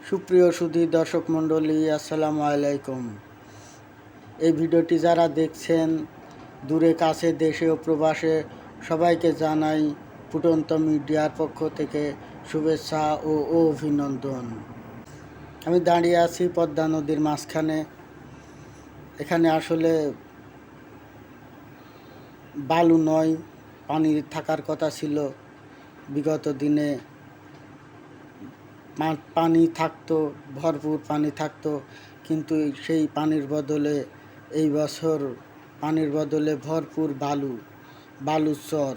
সুপ্রিয় সুধী দর্শক মণ্ডলী, আসসালামু আলাইকুম। এই ভিডিওটি যারা দেখছেন দূরে কাছে দেশে ও প্রবাসে সবাইকে জানাই ফুটন্ত মিডিয়ার পক্ষ থেকে শুভেচ্ছা ও অভিনন্দন। আমি দাঁড়িয়ে আছি পদ্মা নদীর মাঝখানে। এখানে আসলে বালু নয়, পানি থাকার কথা ছিল। বিগত দিনে পানি থাকতো, ভরপুর পানি থাকতো, কিন্তু সেই পানির বদলে এই বছর পানির বদলে ভরপুর বালুর চর।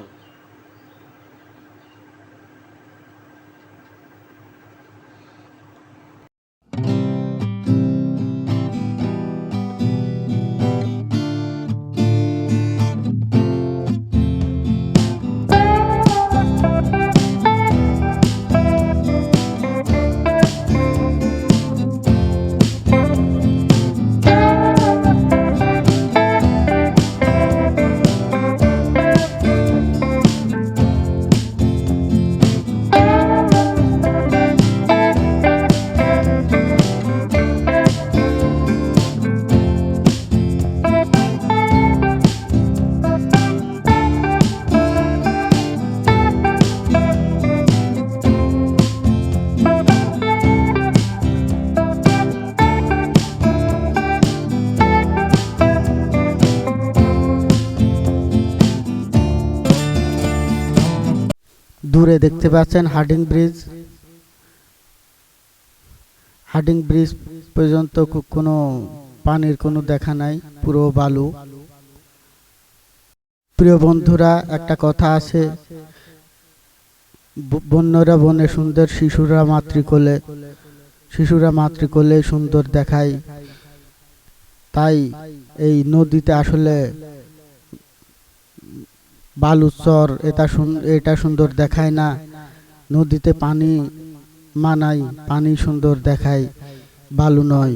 দূরে দেখতে পাচ্ছেন হার্ডিং ব্রিজ পর্যন্ত কোনো পানির কোনো দেখা নাই, পুরো বালু। প্রিয় বন্ধুরা, একটা কথা আছে, বন্যরা বনে সুন্দর, শিশুরা মাতৃকোলে সুন্দর দেখায়। তাই এই নদীতে আসলে বালুর চর এটা সুন্দর দেখায় না। নদীতে পানি মানায়, পানি সুন্দর দেখায়, বালু নয়।